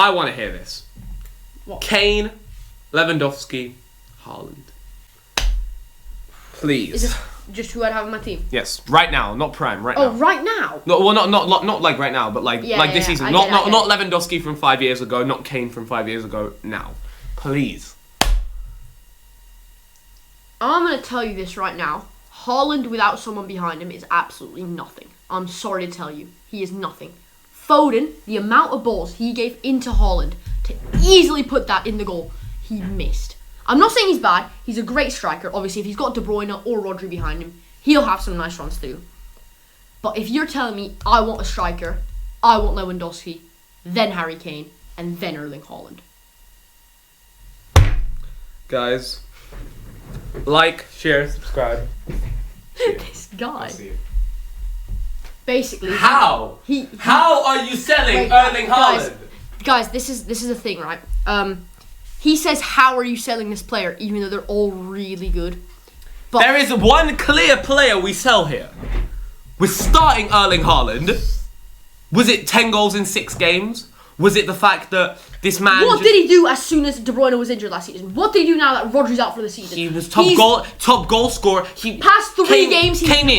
I want to hear this. What? Kane, Lewandowski, Haaland. Please. Is this just who I'd have in my team? Yes, right now, not prime, right now. Oh, right now? No, well, not like right now, but like this season. I Not get it. not Lewandowski from 5 years ago, not Kane from 5 years ago. Now, please. I'm going to tell you this right now. Haaland without someone behind him is absolutely nothing. I'm sorry to tell you. He is nothing. Foden, the amount of balls he gave into Haaland to easily put that in the goal, he missed. I'm not saying he's bad. He's a great striker. Obviously, if he's got De Bruyne or Rodri behind him, he'll have some nice runs too. But if you're telling me I want a striker, I want Lewandowski, then Harry Kane, and then Erling Haaland. Guys, like, share, subscribe. This guy. Basically, How? How are you selling Wait, Erling Haaland? Guys, this is the thing, right? He says, "How are you selling this player?" Even though they're all really good. But There is one clear player we sell here. We're starting Erling Haaland. Was it 10 goals in 6 games? Was it the fact that this man? what did he do as soon as De Bruyne was injured last season? What did he do now that Rodri's out for the season? He was He's top goal scorer. He past 3 games. Came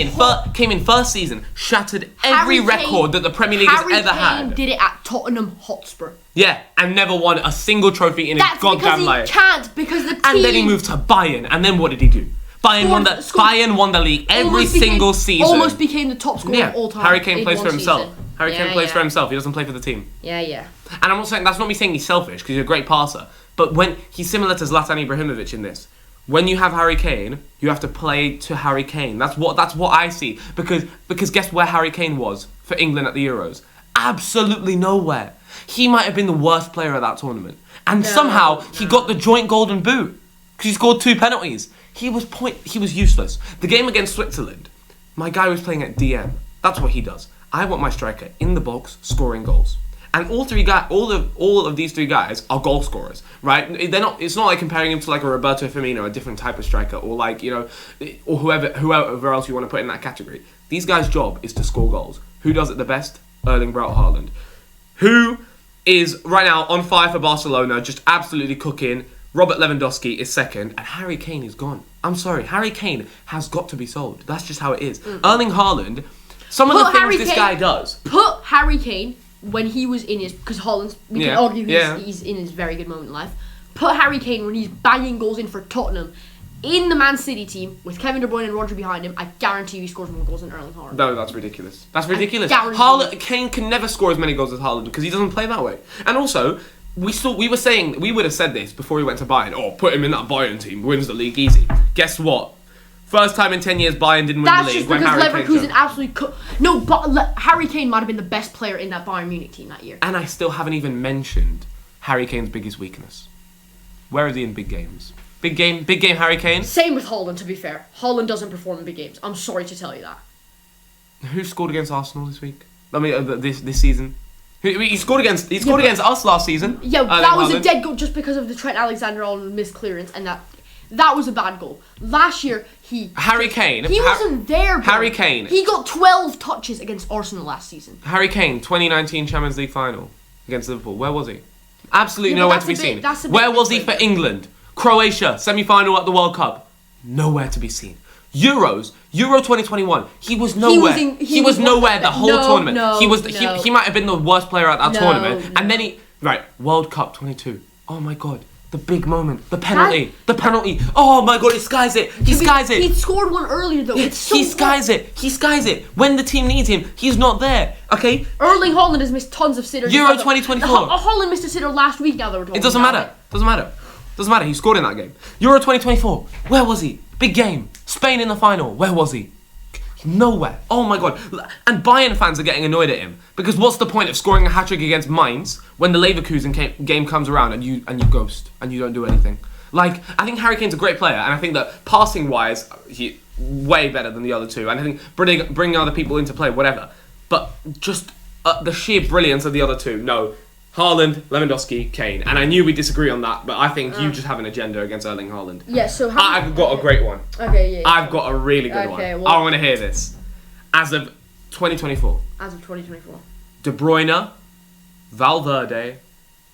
in first season, shattered every Harry record Kane- that the Premier League has Harry ever Kane had. did it at Tottenham Hotspur. Yeah, and never won a single trophy in his That's because goddamn he life. can't because the team. And then he moved to Bayern, and then what did he do? Bayern won the league every single season. Almost became the top scorer of all time. Harry Kane in plays one for himself. season. Harry Kane plays for himself. He doesn't play for the team. Yeah. And I'm not saying that's not me saying he's selfish because he's a great passer. But when he's similar to Zlatan Ibrahimovic in this, when you have Harry Kane, you have to play to Harry Kane. That's what I see. Because guess where Harry Kane was for England at the Euros? Absolutely nowhere. He might have been the worst player at that tournament, and somehow he got the joint golden boot because he scored 2 penalties. He was useless. The game against Switzerland, my guy was playing at DM. That's what he does. I want my striker in the box scoring goals. And all of these 3 guys are goal scorers, right? They're not. It's not like comparing him to like a Roberto Firmino, a different type of striker, or like or whoever else you want to put in that category. These guys' job is to score goals. Who does it the best? Erling Braut Haaland, who is right now on fire for Barcelona, just absolutely cooking. Robert Lewandowski is second, and Harry Kane is gone. I'm sorry, Harry Kane has got to be sold. That's just how it is. Erling Haaland, some of the things this guy does. Put Harry Kane when he was in his, because Haaland's, we can argue he's in his very good moment in life. Put Harry Kane when he's banging goals in for Tottenham in the Man City team with Kevin De Bruyne and Rodri behind him. I guarantee you he scores more goals than Erling Haaland. No, that's ridiculous. That's ridiculous. Kane can never score as many goals as Haaland because he doesn't play that way. And also, we would have said this before he went to Bayern. Oh, put him in that Bayern team, wins the league easy. Guess what? First time in 10 years Bayern didn't win the league when Harry Kane. That's just because Leverkusen absolutely Harry Kane might have been the best player in that Bayern Munich team that year. And I still haven't even mentioned Harry Kane's biggest weakness. Where is he in big games? Big game Harry Kane. Same with Haaland, to be fair. Haaland doesn't perform in big games. I'm sorry to tell you that. Who scored against Arsenal this week? I mean, this season. He scored against us last season. Yeah, that was a dead goal just because of the Trent Alexander-Arnold missed clearance, and that was a bad goal. Last year, Harry Kane. He wasn't there, bro. Harry Kane. He got 12 touches against Arsenal last season. Harry Kane, 2019 Champions League final against Liverpool. Where was he? Absolutely nowhere to be seen. Where was he for England? Croatia, semi-final at the World Cup. Nowhere to be seen. Euro 2021. He was nowhere. He was nowhere the whole tournament. He might have been the worst player at that tournament. And then World Cup 22. Oh my god. The big moment. The penalty. Oh my god, he skies it. He scored one earlier though. He skies it. When the team needs him, he's not there. Okay? Erling Haaland has missed tons of sitters. Euro 2024. Haaland missed a sitter last week now that we're talking It doesn't matter. Doesn't matter. He scored in that game. Euro 2024. Where was he? Big game. Spain in the final. Where was he? Nowhere. Oh my god. And Bayern fans are getting annoyed at him because what's the point of scoring a hat-trick against Mainz when the Leverkusen game comes around and you ghost and you don't do anything? Like, I think Harry Kane's a great player, and I think that passing-wise, he's way better than the other two. And I think bringing other people into play, whatever. But just the sheer brilliance of the other two, no. Haaland, Lewandowski, Kane. And I knew we'd disagree on that, but I think you just have an agenda against Erling Haaland. Yeah, so I've got a great one. Okay, yeah. I've got a really good one. Well, I want to hear this. As of 2024. As of 2024. De Bruyne, Valverde,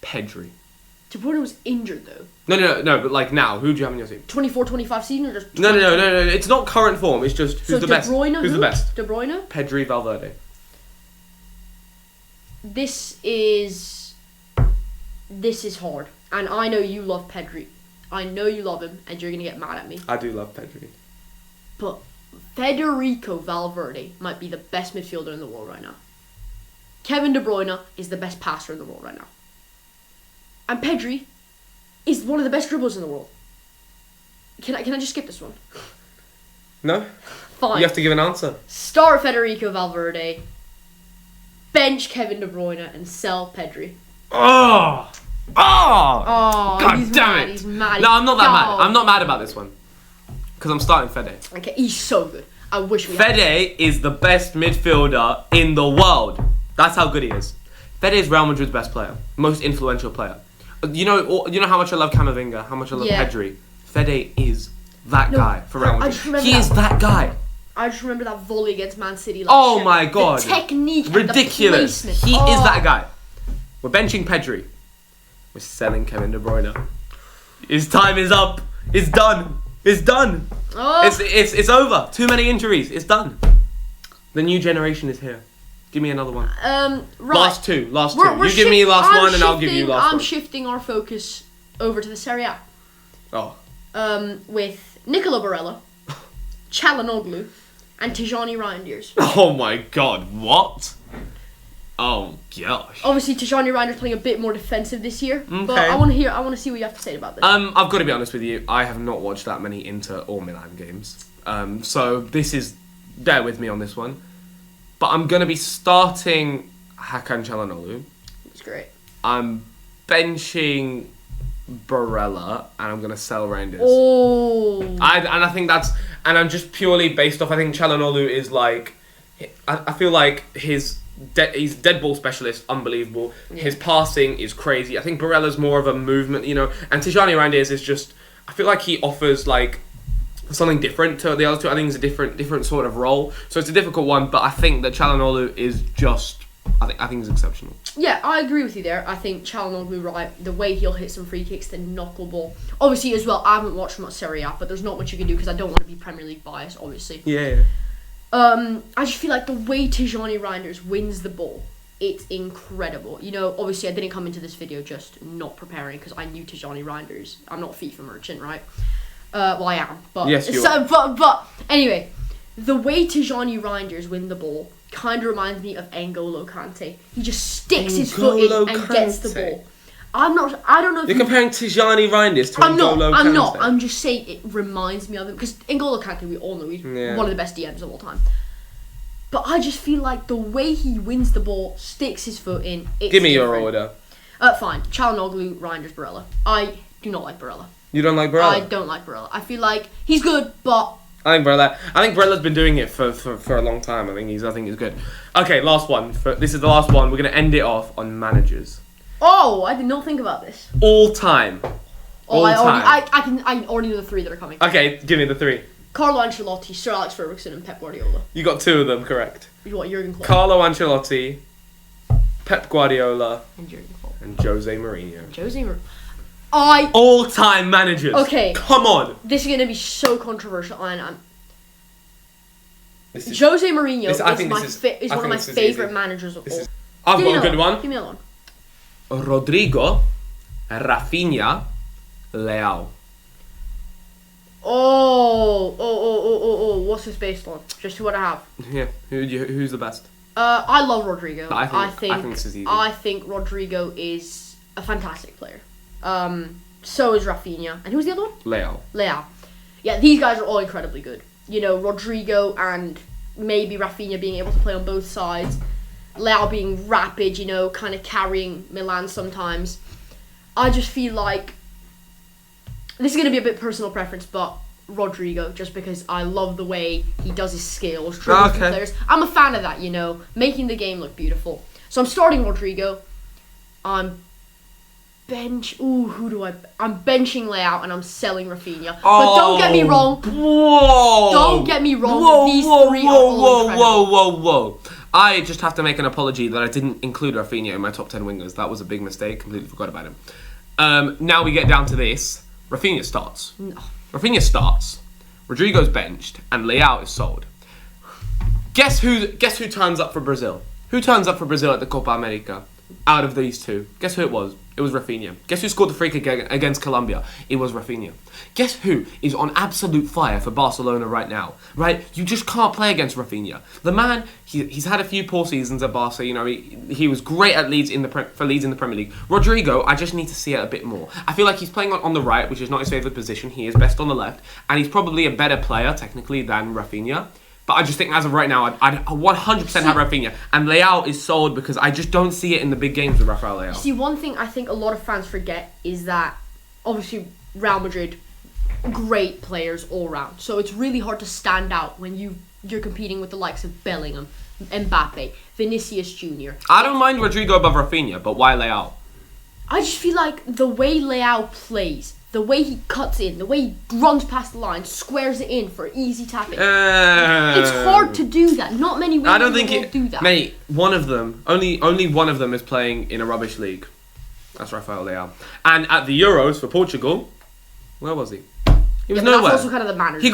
Pedri. De Bruyne was injured though. No, but like now, who do you have in your team? 24-25 season or just... No, it's not current form, it's just who's So the De best. Bruyne, Who's who? the best? De Bruyne? Pedri, Valverde. This is hard. And I know you love Pedri. I know you love him and you're going to get mad at me. I do love Pedri. But Federico Valverde might be the best midfielder in the world right now. Kevin De Bruyne is the best passer in the world right now. And Pedri is one of the best dribblers in the world. Can I just skip this one? No? Fine. You have to give an answer. Start Federico Valverde, bench Kevin De Bruyne, and sell Pedri. Oh! Oh, God he's damn mad, it. he's mad. No, I'm not that mad. Oh. I'm not mad about this one. Because I'm starting Fede. Okay, he's so good. I wish we had him. Fede is the best midfielder in the world. That's how good he is. Fede is Real Madrid's best player. Most influential player. You know how much I love Camavinga, how much I love Yeah. Pedri. Fede is that guy for Real I Madrid. just remember He that. is that guy. I just remember that volley against Man City last Oh year. my God. The technique Ridiculous. and the placement. He is that guy. We're benching Pedri. We're selling Kevin De Bruyne. His time is up. It's done. It's done. Oh. It's over. Too many injuries. It's done. The new generation is here. Give me another one. Right. Last two. We're You give me last I'm one and I'll give you last I'm one. shifting our focus over to the Serie A. Oh. With Nicola Barella, Çalhanoğlu, and Tijani Reinders. Oh my God. What? Oh gosh. Obviously, Tijani Reinders playing a bit more defensive this year. But Okay. I want to see what you have to say about this. I've got to be honest with you. I have not watched that many Inter or Milan games. So this is, bear with me on this one. But I'm gonna be starting Hakan Çalhanoğlu. It's great. I'm benching Barella, and I'm gonna sell Reinders. Oh. I think that's, and I'm just purely based off. I think Çalhanoğlu is like, I feel like he's dead ball specialist, unbelievable. Yeah. His passing is crazy. I think Barella's more of a movement, and Tijani Reinders is just. I feel like he offers like something different to the other two. I think it's a different sort of role. So it's a difficult one, but I think that Çalhanoğlu is just. I think he's exceptional. Yeah, I agree with you there. I think Çalhanoğlu, right, the way he'll hit some free kicks, the knuckleball. Obviously, as well, I haven't watched much Serie A, but there's not much you can do because I don't want to be Premier League biased, obviously. Yeah. I just feel like the way Tijani Reinders wins the ball, it's incredible. Obviously, I didn't come into this video just not preparing because I knew Tijani Reinders. I'm not FIFA merchant, right? Well, I am, but Yes, you are. But anyway, the way Tijani Reinders win the ball kind of reminds me of N'Golo Kante. He just sticks his foot in N'Golo and gets the Kante. ball. I don't know if You're comparing Tijani Reinders to I'm not. N'Golo I'm Kante. not. I'm just saying it reminds me of him because N'Golo Kante, we all know he's one of the best DMs of all time. But I just feel like the way he wins the ball, sticks his foot in. It's Give me your different. order. Fine. Çalhanoğlu, Reinders, Barella. I do not like Barella. You don't like I Barella? don't like Barella. I feel like he's good, but I think Barella's been doing it for a long time. I think he's good. Okay, last one. This is the last one. We're gonna end it off on managers. I did not think about this. All time. I already know the three that are coming. Okay, give me the three. Carlo Ancelotti, Sir Alex Ferguson, and Pep Guardiola. You got two of them correct. What, Jurgen Klopp Carlo Ancelotti, Pep Guardiola, and Jurgen Klopp. and Jose Mourinho. Jose Mourinho. All-time managers. Okay. Come on. This is gonna be so controversial, and This is- Jose Mourinho this- I is think one this of is- I my think this is favorite easy. managers of all. I've Give me got a another good one. Give me another one. Rodrigo, Rafinha, Leao. Oh, what's this based on? Just what I have. Yeah. Who's the best? I love Rodrigo. I think this is easy. I think Rodrigo is a fantastic player. So is Rafinha. And who's the other one? Leao. Yeah, these guys are all incredibly good. Rodrigo and maybe Rafinha being able to play on both sides. Leao being rapid, kind of carrying Milan sometimes. I just feel like this is going to be a bit personal preference, but Rodrigo, just because I love the way he does his skills, dribbling through players. I'm a fan of that, making the game look beautiful. So I'm starting Rodrigo. I'm benching Leao and I'm selling Rafinha. But don't get me wrong. Whoa! Don't get me wrong. These three are all incredible. Whoa! I just have to make an apology that I didn't include Rafinha in my top 10 wingers. That was a big mistake. Completely forgot about him. Now we get down to this. Rafinha starts. No. Rafinha starts. Rodrigo's benched, and Leao is sold. Guess who turns up for Brazil? Who turns up for Brazil at the Copa America? Out of these two, guess who it was? It was Rafinha. Guess who scored the free kick against Colombia? It was Rafinha. Guess who is on absolute fire for Barcelona right now? Right? You just can't play against Rafinha. The man, he's had a few poor seasons at Barca. You know, he was great at Leeds for Leeds in the Premier League. Rodrigo, I just need to see it a bit more. I feel like he's playing on the right, which is not his favourite position. He is best on the left, and he's probably a better player technically than Rafinha. But I just think as of right now, I'd 100% have Rafinha. And Leao is sold because I just don't see it in the big games with Rafael Leao. See, one thing I think a lot of fans forget is that, obviously, Real Madrid, great players all round. So it's really hard to stand out when you're competing with the likes of Bellingham, Mbappe, Vinicius Jr. I don't mind Rodrigo above Rafinha, but why Leao? I just feel like the way Leao plays, the way he cuts in, the way he runs past the line, squares it in for easy tapping. It's hard to do that. Not many I don't think will do that. Mate, one of them, only one of them is playing in a rubbish league. That's Rafael Leao. And at the Euros for Portugal, where was he? He was nowhere. That's also kind of the manager. He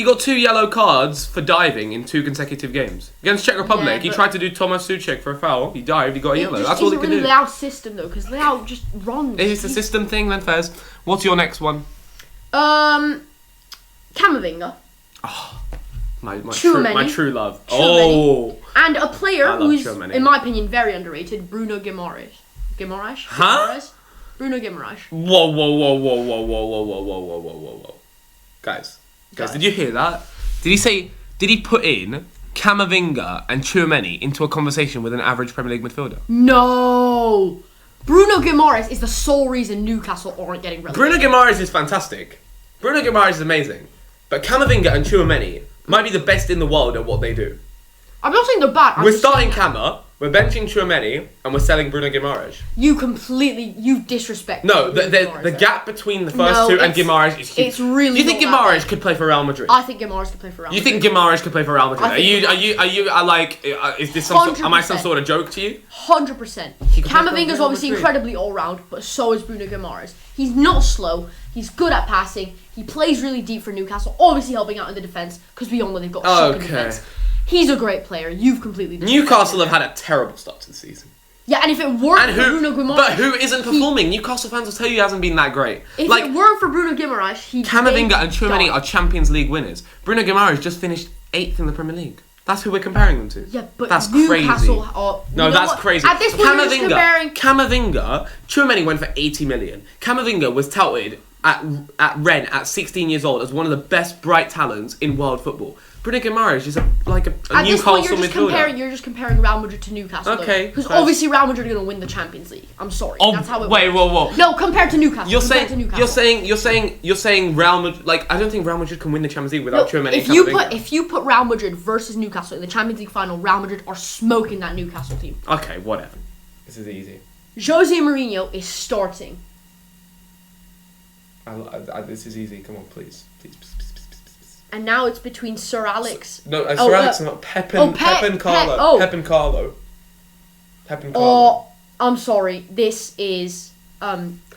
got two yellow cards for diving in 2 consecutive games against Czech Republic. Yeah, he tried to do Tomáš Souček for a foul. He dived. He got a yellow. That's all he could do. It's really Leao's system though, because Leao just runs. It's a system thing, then Fez. What's your next one? Camavinga. My true love. Oh. And a player who's, Tchouaméni. in my opinion, very underrated, Bruno Guimaraes. Huh? Bruno Guimaraes. Whoa. Guys, did you hear that? Did he put in Camavinga and Tchouaméni into a conversation with an average Premier League midfielder? No! Bruno Guimaraes is the sole reason Newcastle aren't getting relegated. Bruno Guimaraes is fantastic. Bruno Guimaraes is amazing. But Camavinga and Tchouaméni might be the best in the world at what they do. I'm not saying they're bad. We're starting Cama, we're benching Tchouaméni, and we're selling Bruno Guimaraes. You disrespect. No, the gap between the first two and Guimaraes is huge. It's really. Do you think Guimaraes could play for Real Madrid? I think Guimaraes could play for Real Madrid. You think Guimaraes could play for Real Madrid? Is this am I some sort of joke to you? 100%. Camavinga's obviously incredibly all round, but so is Bruno Guimaraes. He's not slow. He's good at passing. He plays really deep for Newcastle, obviously helping out in the defence because we all know they've got shocking defence. He's a great player. You've completely Newcastle have had a terrible start to the season. Yeah, and if it weren't for Bruno Guimaraes... But who isn't performing? Newcastle fans will tell you he hasn't been that great. If it weren't for Bruno Guimaraes, Camavinga and Tchouaméni are Champions League winners. Bruno Guimaraes just finished 8th in the Premier League. That's who we're comparing them to. Yeah, but that's Newcastle crazy. No, that's crazy. At this point, Camavinga, Tchouaméni went for 80 million. Camavinga was touted at Rennes at 16 years old as one of the best bright talents in world football. Bruno Guimaraes is a Newcastle midfielder. You're just comparing Real Madrid to Newcastle. Okay. Because obviously Real Madrid are going to win the Champions League. I'm sorry. That's how it works. Whoa. No, compared to Newcastle. You're saying Real Madrid. Like, I don't think Real Madrid can win the Champions League without Tchouaméni. If you put Real Madrid versus Newcastle in the Champions League final, Real Madrid are smoking that Newcastle team. Okay, whatever. This is easy. Jose Mourinho is starting. This is easy. Come on, please. And now it's between Sir Alex. No, Sir Alex, not Pep and Carlo. Pep and Carlo. Oh, I'm sorry. This is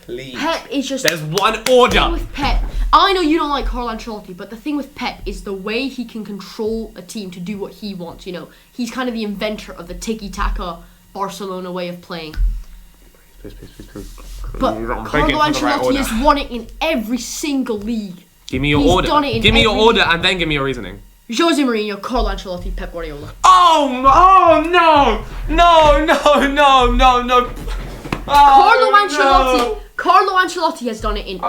Please. Pep is just. There's one order. The thing with Pep, I know you don't like Carlo Ancelotti, but the thing with Pep is the way he can control a team to do what he wants. You know, he's kind of the inventor of the tiki-taka Barcelona way of playing. Please. But Carlo Ancelotti has won it in every single league. Give me your order. Give me your order and then give me your reasoning. Jose Mourinho, Carlo Ancelotti, Pep Guardiola. Oh no! Carlo Ancelotti has done it in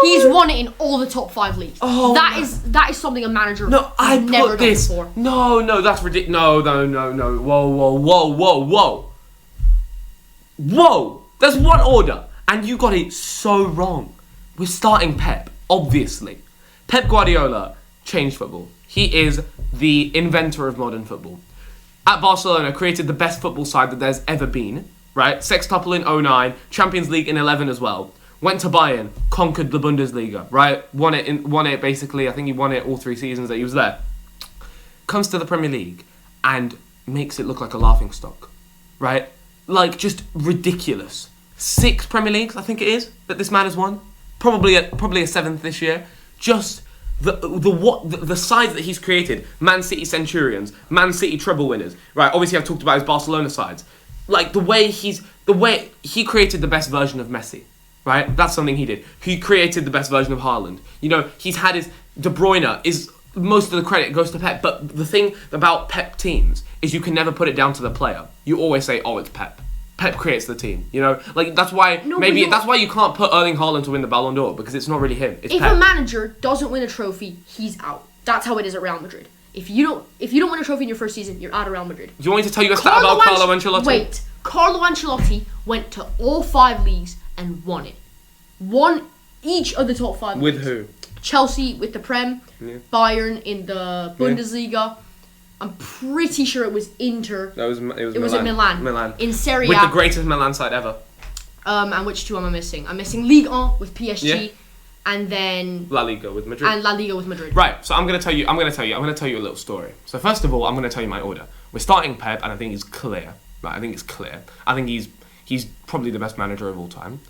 he's won it in all the top 5 leagues. That is something a manager has never done before. No, that's ridiculous. No. Whoa! There's one order, and you got it so wrong. We're starting Pep, obviously. Pep Guardiola changed football. He is the inventor of modern football. At Barcelona, created the best football side that there's ever been. Right? Sextuple in 2009, Champions League in 2011 as well. Went to Bayern, conquered the Bundesliga, right? Won it basically. I think he won it all 3 seasons that he was there. Comes to the Premier League and makes it look like a laughing stock, right? Like, just ridiculous. 6 Premier Leagues, I think it is, that this man has won. Probably a 7th this year. Just the sides that he's created. Man City Centurions, Man City treble winners, right? Obviously, I've talked about his Barcelona sides. Like, the way he created the best version of Messi, right? That's something he did. He created the best version of Haaland. You know, he's had his De Bruyne is. Most of the credit goes to Pep, but the thing about Pep teams is you can never put it down to the player. You always say, "Oh, it's Pep." Pep creates the team, you know. Like that's why that's why you can't put Erling Haaland to win the Ballon d'Or because it's not really him. It's if Pep. a manager doesn't win a trophy, he's out. That's how it is at Real Madrid. If you don't win a trophy in your first season, you're out of Real Madrid. Do you want me to tell you a stat about Carlo Ancelotti? Wait, Carlo Ancelotti went to all 5 leagues and won it. Won each of the top 5 With leagues. who? Chelsea with the Prem, Bayern in the Bundesliga. I'm pretty sure it was Inter. It was in Milan. Milan. In Serie A. With the greatest Milan side ever. And which 2 am I missing? I'm missing Ligue 1 with PSG, and then La Liga with Madrid. and La Liga with Madrid. Right, so I'm gonna tell you a little story. So first of all, I'm gonna tell you my order. We're starting Pep, and I think he's clear. Right, I think it's clear. I think he's probably the best manager of all time.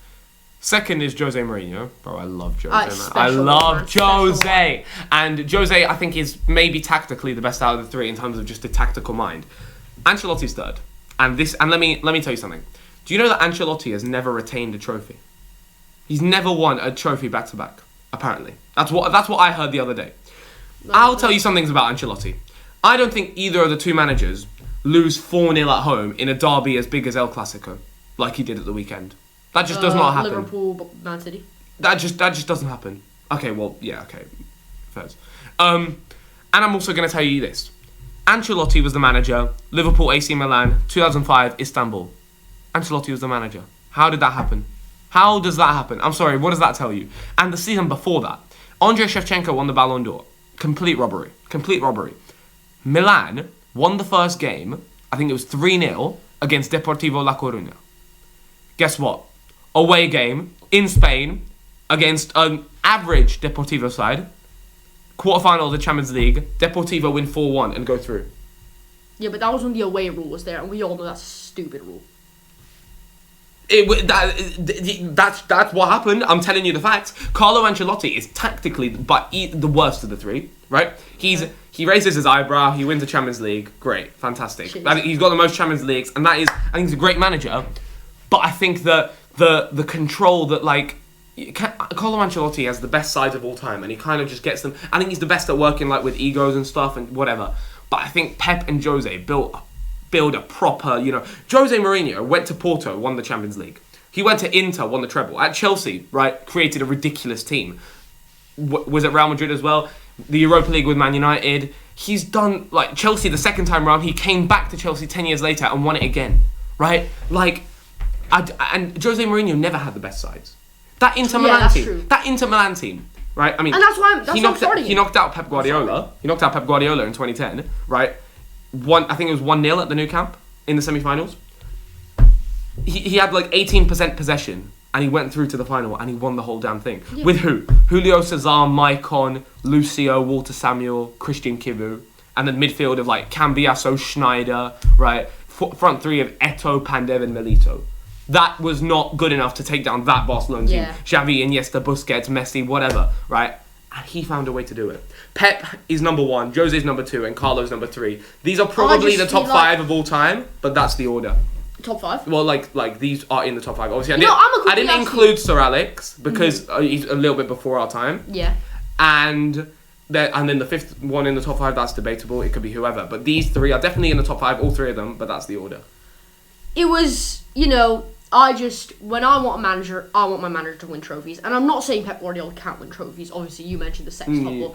Second is Jose Mourinho. Bro, I love Jose. I love Jose. And Jose, I think, is maybe tactically the best out of the 3 in terms of just a tactical mind. Ancelotti's third. And let me tell you something. Do you know that Ancelotti has never retained a trophy? He's never won a trophy back to back, apparently. That's what I heard the other day. I'll tell you some things about Ancelotti. I don't think either of the 2 managers lose 4-0 at home in a derby as big as El Clasico, like he did at the weekend. That just does not happen. Liverpool, Man City. That just doesn't happen. Okay, well, yeah, okay. First. And I'm also going to tell you this. Ancelotti was the manager. Liverpool, AC Milan, 2005, Istanbul. Ancelotti was the manager. How did that happen? How does that happen? I'm sorry, what does that tell you? And the season before that, Andrei Shevchenko won the Ballon d'Or. Complete robbery. Milan won the first game, I think it was 3-0, against Deportivo La Coruña. Guess what? Away game in Spain against an average Deportivo side. Quarterfinal of the Champions League. Deportivo win 4-1 and go through. Yeah, but that was when the away rule was there, and we all know that's a stupid rule. That's what happened. I'm telling you the facts. Carlo Ancelotti is tactically the worst of the 3, right? He raises his eyebrow. He wins the Champions League. Great, fantastic. He's got the most Champions Leagues, and I think he's a great manager. But I think that the control that Carlo Ancelotti has the best sides of all time, and he kind of just gets them. I think he's the best at working with egos and stuff and whatever. But I think Pep and Jose build a proper, Jose Mourinho went to Porto, won the Champions League. He went to Inter, won the treble. At Chelsea, right, created a ridiculous team. Was at Real Madrid as well. The Europa League with Man United. He's done Chelsea the second time round. He came back to Chelsea 10 years later and won it again, right? And Jose Mourinho never had the best sides. That Inter Milan team, right? I mean, and that's why he knocked out Pep Guardiola. He knocked out Pep Guardiola in 2010, right? I think it was 1-0 at the Nou Camp in the semi-finals. He had 18% possession, and he went through to the final, and he won the whole damn thing. Yeah. With who? Julio Cesar, Maicon, Lucio, Walter Samuel, Christian Kivu, and then midfield of Cambiaso, Schneider, right? Front 3 of Eto'o, Pandev, and Milito. That was not good enough to take down that Barcelona team. Yeah. Xavi, Iniesta, Busquets, Messi, whatever, right? And he found a way to do it. Pep is number 1, Jose's number 2, and Carlo's number 3. These are probably the top 5 of all time, but that's the order. Top 5? Well, these are in the top 5. Obviously, I didn't include Sir Alex because he's a little bit before our time. Yeah. And then the 5th one in the top 5, that's debatable. It could be whoever. But these 3 are definitely in the top 5, all 3 of them, but that's the order. It was, when I want a manager, I want my manager to win trophies. And I'm not saying Pep Guardiola can't win trophies. Obviously, you mentioned the Sex Couple,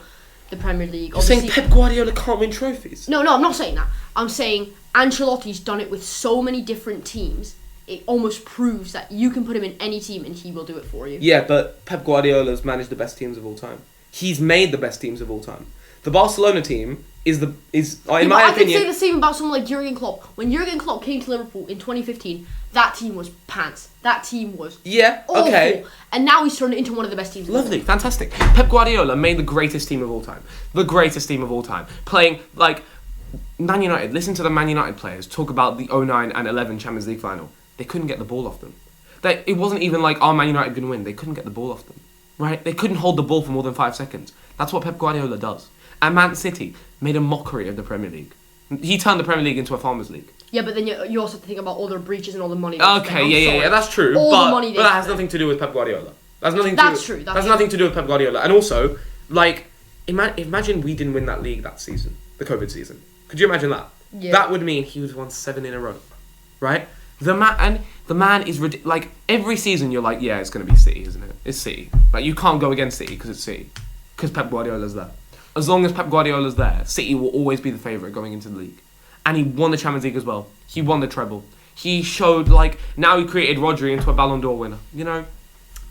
the Premier League. You're saying Pep Guardiola can't win trophies? No, I'm not saying that. I'm saying Ancelotti's done it with so many different teams. It almost proves that you can put him in any team and he will do it for you. Yeah, but Pep Guardiola's managed the best teams of all time. He's made the best teams of all time. The Barcelona team is in my opinion. I can say the same about someone like Jurgen Klopp. When Jurgen Klopp came to Liverpool in 2015, that team was pants. That team was awful. Okay. And now he's turned it into one of the best teams. Lovely, fantastic. Pep Guardiola made the greatest team of all time. The greatest team of all time. Playing Man United, listen to the Man United players talk about the 09 and 11 Champions League final. They couldn't get the ball off them. It wasn't even like, oh, Man United going to win. They couldn't get the ball off them, right? They couldn't hold the ball for more than 5 seconds. That's what Pep Guardiola does. And Man City made a mockery of the Premier League. He turned the Premier League into a farmers' league. Yeah, but then you also have to think about all their breaches and all the money. Okay, yeah, that's true. All but the money but that has nothing to do with Pep Guardiola. That's nothing to do with Pep Guardiola. And also, like, imagine we didn't win that league that season, the COVID season. Could you imagine that? Yeah. That would mean he would have won 7 in a row, right? The man is like every season you're like, yeah, it's gonna be City, isn't it? It's City. Like you can't go against City because it's City, because Pep Guardiola's there. As long as Pep Guardiola's there, City will always be the favourite going into the league. And he won the Champions League as well. He won the treble. He showed now he created Rodri into a Ballon d'Or winner. You know,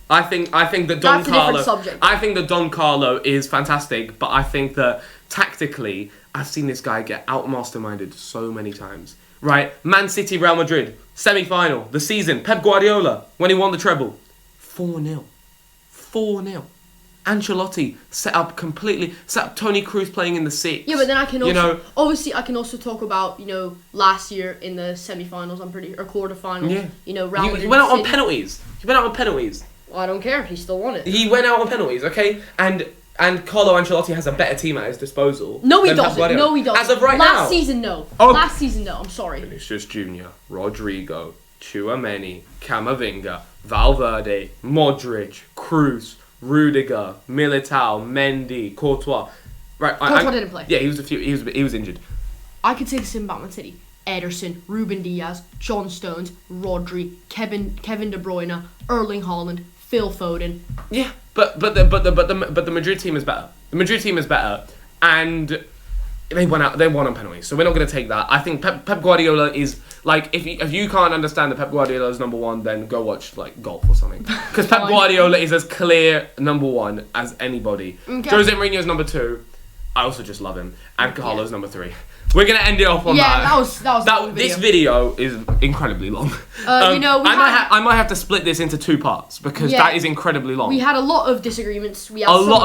I think that Don That's a Carlo. different subject. I think that Don Carlo is fantastic, but I think that tactically, I've seen this guy get out masterminded so many times. Right, Man City, Real Madrid, semi-final, the season. Pep Guardiola when he won the treble, 4-0, 4-0. Ancelotti set up Toni Kroos playing in the 6. Yeah, but then I can also, you know, obviously I can also talk about, last year in the semi-finals, or quarter-finals, yeah. Real Madrid. He went out on City. penalties. He went out on penalties. I don't care. He still won it. He went out on penalties, okay? And Carlo Ancelotti has a better team at his disposal. No, he than Pep doesn't. Guardiola. No, he doesn't. As of right now. Last season, no. Oh. Last season, no. I'm sorry. Vinicius Junior, Rodrigo, Tchouaméni, Camavinga, Valverde, Modric, Kroos, Rudiger, Militao, Mendy, Courtois. Right, Courtois didn't play. Yeah, he was injured. I could say the same about Man City. Ederson, Ruben Diaz, John Stones, Rodri, Kevin De Bruyne, Erling Haaland, Phil Foden. Yeah, but the Madrid team is better. The Madrid team is better, and they won on penalties. So we're not going to take that. I think Pep Guardiola is like, if you can't understand that Pep Guardiola is number one, then go watch like golf or something. Because Pep Guardiola is as clear number one as anybody. Okay. Jose Mourinho is number 2. I also just love him, and Carlo's number 3. We're gonna end it off on that. Yeah, that was this video is incredibly long. I might have to split this into 2 parts because that is incredibly long. We had a lot of disagreements. We had a lot of